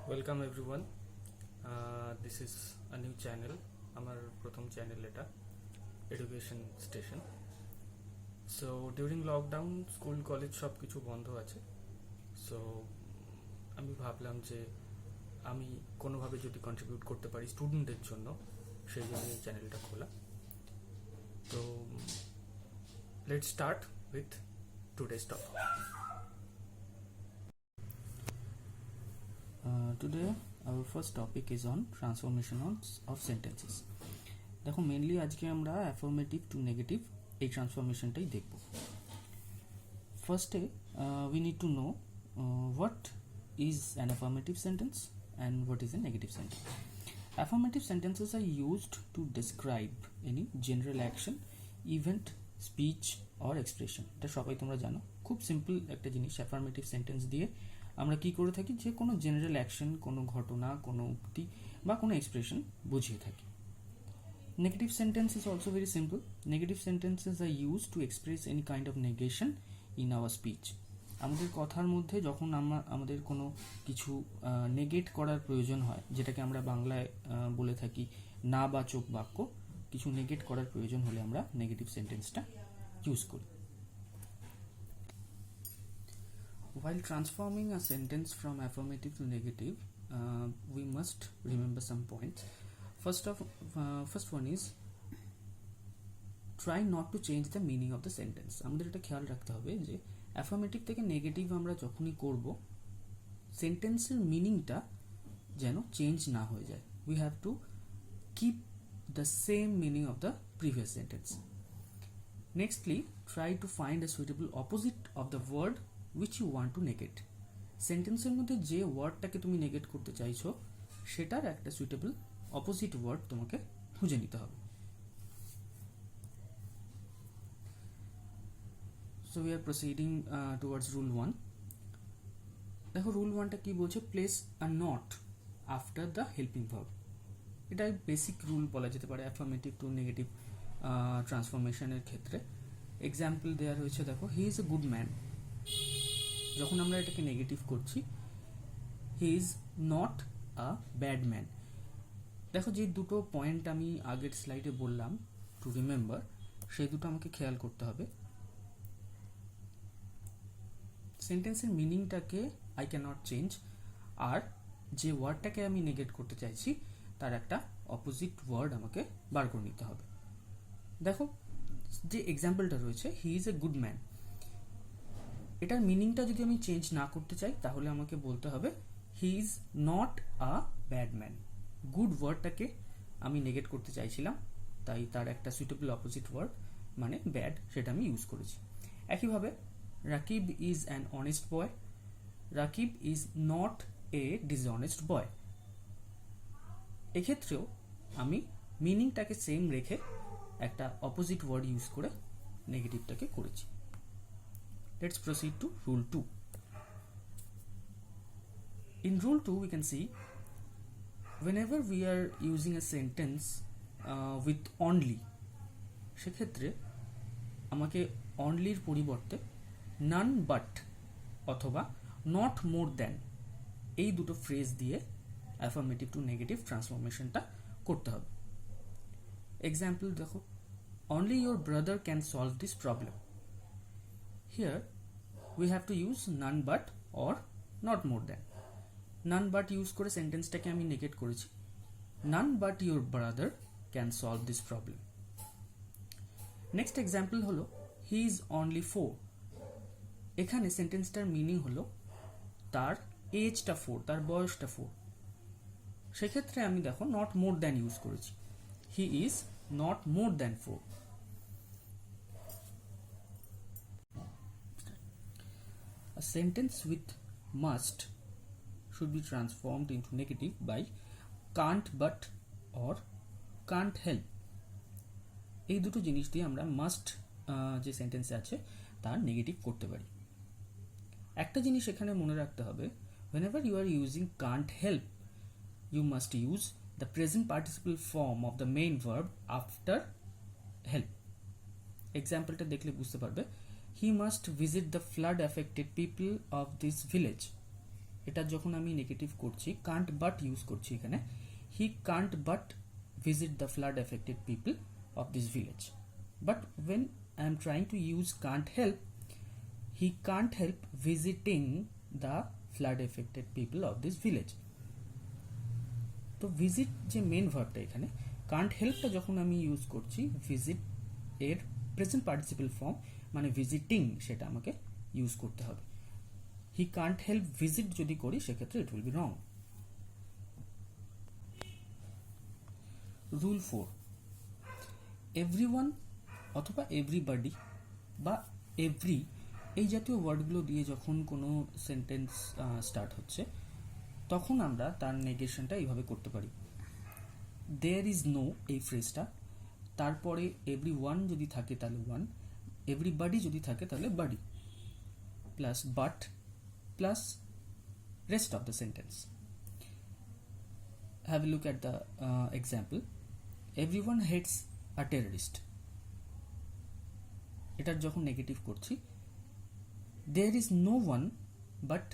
Welcome everyone, this is a new channel. আমার প্রথম channel এটা, education station. So during lockdown school college সব কিছু বন্ধ আছে। সো আমি ভাবলাম যে আমি কোনোভাবে যদি কন্ট্রিবিউট করতে পারি স্টুডেন্টদের জন্য, সেই জন্য এই চ্যানেলটা খোলা। তো let's start with today's topic. Today our first topic is on transformation of sentences. দেখো মেনলি আজকে আমরা অ্যাফার্মেটিভ টু নেগেটিভ এই ট্রান্সফরমেশনটাই দেখব। ফার্স্টে we need to know what is an affirmative sentence and what is a negative sentence. Affirmative sentences are used to describe any general action, event, speech or expression. এটা সবাই তোমরা জানো, খুব simple একটা জিনিস। অ্যাফার্মেটিভ সেন্টেন্স দিয়ে আমরা কি করে থাকি, যে কোনো জেনারেল অ্যাকশন, কোনো ঘটনা, কোনো উক্তি বা কোনো এক্সপ্রেশন বুঝিয়ে থাকি। Negative sentence is also very simple. Negative sentences are used to express any kind of negation in our speech. আমাদের কথার মধ্যে যখন আমাদের কোনো কিছু নেগেট করার প্রয়োজন হয়, যেটাকে আমরা বাংলায় বলে থাকি না বাচক বাক্য, কিছু নেগেট করার প্রয়োজন হলে আমরা নেগেটিভ সেন্টেন্সটা ইউজ করি। While transforming a sentence from affirmative to negative, we must remember some points. First one is try not to change the meaning of the sentence. আমাদের এটা খেয়াল রাখতে হবে যে অ্যাফার্মেটিভ থেকে নেগেটিভ আমরা যখনই করব, সেন্টেন্সের মিনিংটা যেন চেঞ্জ না হয়ে যায়। We have to keep the same meaning of the previous sentence. Nextly, try to find a suitable opposite of the word which you want to negate. সেন্টেন্সের মধ্যে যে ওয়ার্ডটাকে তুমি নেগেট করতে চাইছো, সেটার একটা সুইটেবল অপোজিট ওয়ার্ড তোমাকে খুঁজে নিতে হবে। So we are proceeding towards rule 1. দেখো রুল 1টা কি বলছে, place a not after the helping verb. এটাই বেসিক রুল বলা যেতে পারে অ্যাফার্মেটিভ টু নেগেটিভ ট্রান্সফরমেশনের ক্ষেত্রে। এক্সাম্পল দেওয়া রয়েছে, দেখো he is a good man. যখন আমরা এটাকে নেগেটিভ করছি, হি is not a bad man. দেখো যে দুটো পয়েন্ট আমি আগের স্লাইডে বললাম টু রিমেম্বার, সেই দুটো আমাকে খেয়াল করতে হবে। সেন্টেন্সের মিনিংটাকে আই ক্যান নট চেঞ্জ, আর যে ওয়ার্ডটাকে আমি নেগেট করতে চাইছি তার একটা অপোজিট ওয়ার্ড আমাকে বার করে নিতে হবে। দেখো যে এক্সাম্পলটা রয়েছে, he is a good man, এটার মিনিংটা যদি আমি চেঞ্জ না করতে চাই তাহলে আমাকে বলতে হবে he is not a bad man. Good ওয়ার্ডটাকে আমি নেগেট করতে চাইছিলাম, তাই তার একটা সুইটেবল অপোজিট ওয়ার্ড মানে ব্যাড, সেটা আমি ইউজ করেছি। একইভাবে Rakib is an honest boy, Rakib is not a dishonest boy. এক্ষেত্রেও আমি মিনিংটাকে সেম রেখে একটা অপোজিট ওয়ার্ড ইউজ করে নেগেটিভটাকে করেছি। Let's proceed to rule 2. In rule 2 we can see whenever we are using a sentence with only, সেক্ষেত্রে আমাকে onlyর পরিবর্তে none but অথবা not more than এই দুটো ফ্রেজ দিয়ে অ্যাফার্মেটিভ টু নেগেটিভ ট্রান্সফরমেশনটা করতে হবে। এক্সাম্পল দেখো, only your brother can solve this problem. Here we have to use none but or not more than. None but use করে সেন্টেন্সটাকে আমি নেগেট করেছি, none but your brother can solve this problem. Next example হলো he is only 4. এখানে সেন্টেন্সটার meaning হলো তার এজটা 4, তার বয়সটা 4। সেক্ষেত্রে আমি দেখো নট মোর দ্যান ইউজ করেছি, he is not more than 4. A sentence with must should be transformed into negative by can't but or can't help. এই দুটো জিনিস দিয়ে আমরা মাস্ট যে সেন্টেন্সে আছে তার নেগেটিভ করতে পারি। একটা জিনিস এখানে মনে রাখতে হবে, whenever you are using can't help, you must use the present participle form of the main verb after help. এক্সাম্পলটা দেখলে বুঝতে পারবে, he must visit the flood affected people of this village. এটা যখন আমি নেগেটিভ করছি, কান্ট বাট ইউজ করছি এখানে, হি Kant but visit the flood affected people of this village. But when I am trying to use can't help, he can't help visiting the flood affected people of this village. তো visit যে main ভার্বটা এখানে, Kant হেল্পটা যখন আমি use করছি, visit এর present participle form মানে visiting সেটা আমাকে ইউজ করতে হবে। হি কান্ট হেল্প ভিজিট যদি করি সেক্ষেত্রে ইট will be wrong. Rule 4, everyone অথবা এভরিবডি বা এভরি এই জাতীয় ওয়ার্ডগুলো দিয়ে যখন কোনো সেন্টেন্স স্টার্ট হচ্ছে তখন আমরা তার নেগেশনটা এইভাবে করতে পারি। দেয়ার ইজ নো এই ফ্রেজটা, তারপরে এভরি ওয়ান যদি থাকে তাহলে ওয়ান, এভরিবডি যদি থাকে তাহলে body, plus but plus rest of the sentence. Have a look at the example. Everyone hates a terrorist, এটার যখন নেগেটিভ করছি, there is no one but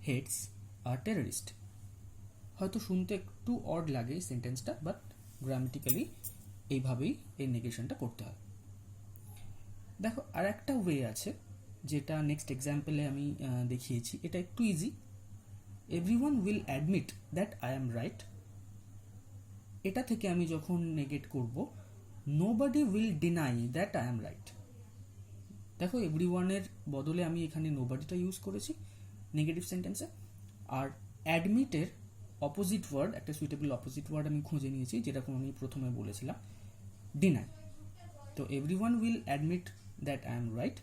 hates a terrorist. হয়তো শুনতে একটু অড লাগে সেন্টেন্সটা, বাট গ্রামেটিক্যালি এইভাবেই এই নেগেশনটা করতে হয়। দেখো আর একটা ওয়ে আছে যেটা নেক্সট এক্সাম্পলে আমি দেখিয়েছি, এটা একটু easy. Everyone will admit that I am right, এটা থেকে আমি যখন নেগেট করব, nobody will deny that I am right. দেখো এভরিওয়ানের বদলে আমি এখানে নোবডিটা ইউজ করেছি নেগেটিভ সেন্টেন্সে, আর অ্যাডমিটের অপোজিট ওয়ার্ড, একটা সুইটেবল অপোজিট ওয়ার্ড আমি খুঁজে নিয়েছি, যেরকম আমি প্রথমে বলেছিলাম, ডিনাই। তো everyone will admit that I am right,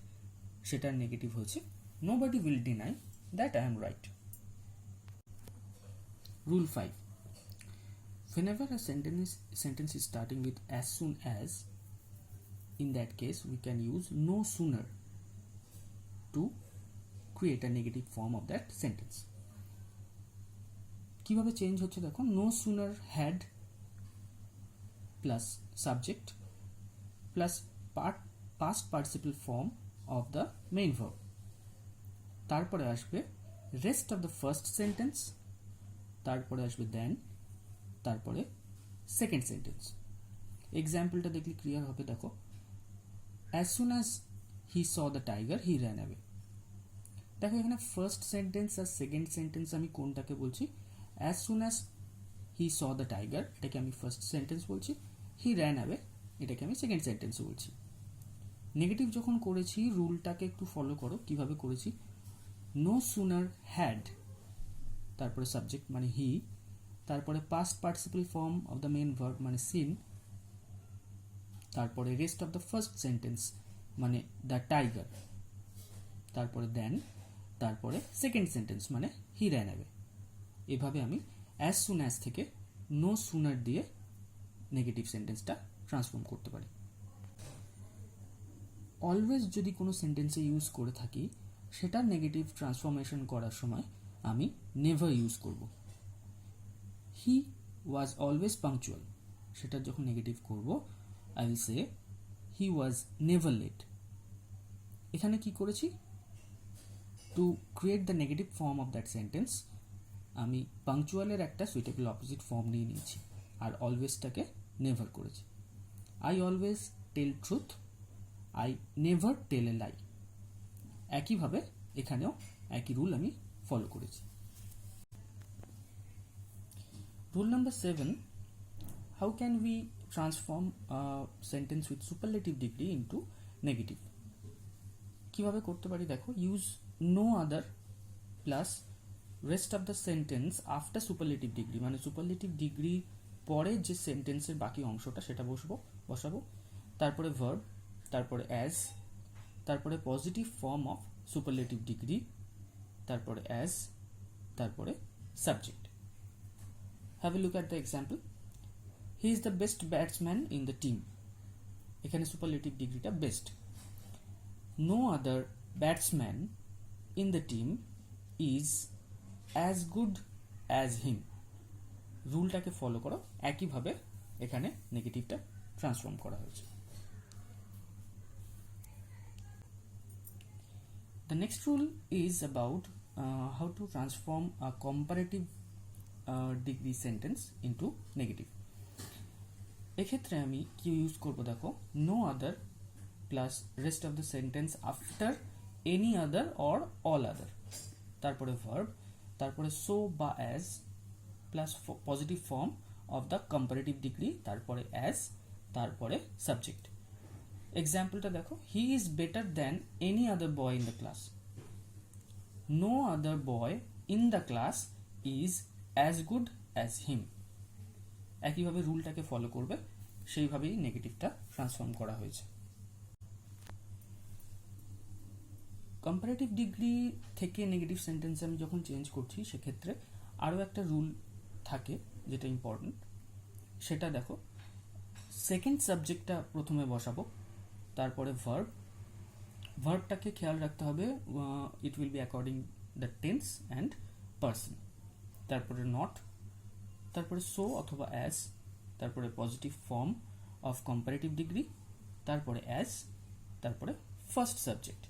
সেটার নেগেটিভ হচ্ছে nobody will deny that I am right. Rule 5, whenever a sentence is starting with as soon as, in that case we can use no sooner to create a negative form of that sentence. কিভাবে change হচ্ছে দেখো, no sooner had plus subject plus past participle form of the main verb, তারপরে আসবে rest of the first sentence, তারপরে আসবে then, তারপরে second sentence. এক্সাম্পলটা দেখলে clear হবে। দেখো, as soon as he saw the tiger he ran away। দেখো এখানে ফার্স্ট সেন্টেন্স আর সেকেন্ড সেন্টেন্স আমি কোনটাকে বলছি, as soon as he saw the tiger এটাকে আমি ফার্স্ট সেন্টেন্স বলছি, he ran away এটাকে আমি সেকেন্ড সেন্টেন্স বলছি। নেগেটিভ যখন করেছি রুলটাকে একটু ফলো করো, কিভাবে করেছি, no sooner had, তারপরে সাবজেক্ট মানে হি, তারপরে past participle form of the main verb মানে সিন, তারপরে rest of the first sentence মানে দ্য টাইগার, তারপরে দেন, তারপরে সেকেন্ড সেন্টেন্স মানে হি র্যান অ্যাওয়ে। এভাবে আমি অ্যাজ সুন অ্যাজ থেকে নো সুনার দিয়ে নেগেটিভ সেন্টেন্সটা ট্রান্সফর্ম করতে পারি। অলওয়েজ যদি কোনো সেন্টেন্সে ইউজ করে থাকি, সেটার নেগেটিভ ট্রান্সফরমেশন করার সময় আমি নেভার ইউজ করব। হি ওয়াজ অলওয়েজ পাংচুয়াল, সেটার যখন নেগেটিভ করব I will say he was never late. এখানে কি করেছি, to create the negative form of that sentence আমি পাংচুয়ালের একটা সুইটেবল অপোজিট ফর্ম নিয়ে নিয়েছি, আর অলওয়েজটাকে নেভার করেছি। I always tell truth, I never tell a lie. একইভাবে এখানেও একই রুল আমি ফলো করেছি। Rule number 7, how can we transform a sentence with superlative degree into negative? কিভাবে করতে পারি দেখো, use no other plus rest of the sentence after superlative degree, মানে superlative degree পরে যে সেন্টেন্সের বাকি অংশটা সেটা বসাবো, তারপরে verb, তারপরে as, তারপরে positive form of superlative degree, তারপরে as, তারপরে subject. Have a look at the example. He is the best batsman in the team. এখানে সুপারলেটিভ ডিগ্রিটা best. No other batsman in the team is as good as him. রুলটাকে follow করো, একইভাবে এখানে নেগেটিভটা transform করা হয়েছে। The next rule is about how to transform a comparative degree sentence into negative. এক্ষেত্রে আমি কি ইউজ করব দেখো, no other plus rest of the sentence after any other or all other, তারপরে ভার্ব, তারপরে সো বা as plus positive form of the comparative degree, তারপরে as, তারপরে সাবজেক্ট। এক্সাম্পলটা দেখো, he is better than any other boy in the class. No other boy in the class is as good as him. একইভাবে রুলটাকে follow করবে, সেইভাবেই নেগেটিভটা transform করা হয়েছে। কম্পারেটিভ ডিগ্রি থেকে নেগেটিভ সেন্টেন্স আমি যখন চেঞ্জ করছি, সেক্ষেত্রে আরও একটা রুল থাকে যেটা ইম্পর্টেন্ট। সেটা দেখো, সেকেন্ড সাবজেক্টটা প্রথমে বসাবো, তারপরে ভার্বটাকে খেয়াল রাখতে হবে, it will be according the tense and person, তারপরে নট, তারপরে সো অথবা অ্যাজ, তারপরে positive form of comparative degree, তারপরে অ্যাজ, তারপরে ফার্স্ট সাবজেক্ট।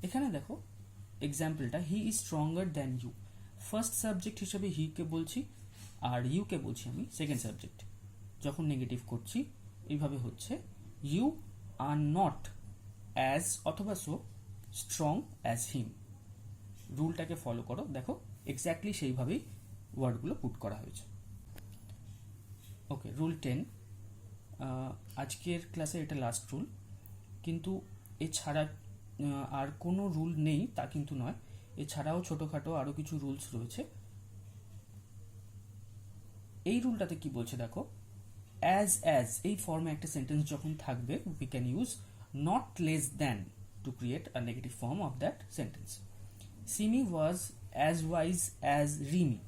এখানে দেখো এক্সাম্পলটা, he is stronger than you. First subject হিসেবে হিকে বলছি, আর ইউকে বলছি আমি সেকেন্ড সাবজেক্ট। যখন নেগেটিভ করছি এইভাবে হচ্ছে, ইউ আর নট অ্যাজ অথবা সো স্ট্রং অ্যাজ হিম। রুলটাকে ফলো করো, দেখো এক্স্যাক্টলি সেইভাবেই ওয়ার্ডগুলো পুট করা হয়েছে। ওকে, রুল 10, আজকের ক্লাসে এটা লাস্ট রুল, কিন্তু এছাড়া আর কোনো রুল নেই তা কিন্তু নয়, এছাড়াও ছোটোখাটো আরও কিছু রুলস রয়েছে। এই রুলটাতে কি বলছে দেখো, অ্যাজ এই ফর্মে একটা সেন্টেন্স যখন থাকবে, we can use not less than to create a negative form of that sentence. Simi was as wise as Rimi,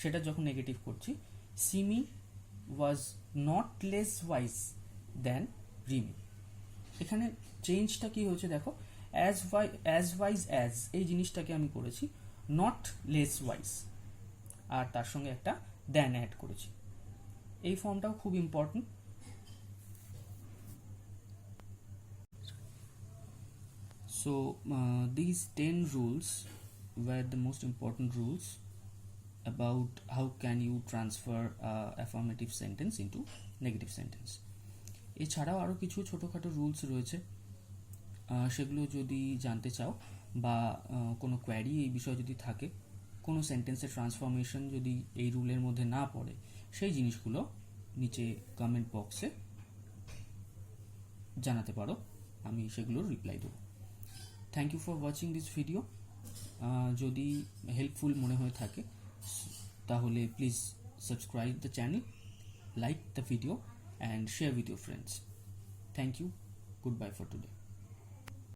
সেটা যখন নেগেটিভ করছি, Simi was not less wise than Rimi. এখানে চেঞ্জটা কি হয়েছে দেখো, অ্যাজ ওয়াইজ অ্যাজ এই জিনিসটাকে আমি করেছি নট লেস ওয়াইজ, আর তার সঙ্গে একটা দ্যান অ্যাড করেছি। এই ফর্মটাও খুব important. So these 10 rules were the most important rules about how can you transfer affirmative sentence into negative sentence. এছাড়াও আরও কিছু ছোটোখাটো রুলস রয়েছে, সেগুলো যদি জানতে চাও বা কোনো কোয়ারি এই বিষয়ে যদি থাকে, কোনো সেন্টেন্সের ট্রান্সফরমেশন যদি এই রুলের মধ্যে না পড়ে, সেই জিনিসগুলো নিচে কমেন্ট বক্সে জানাতে পারো, আমি সেগুলোর রিপ্লাই দেবো। Thank you for watching this video. যদি হেল্পফুল মনে হয়ে থাকে তাহলে please subscribe the channel, like the video and share with your friends. Thank you, goodbye for today.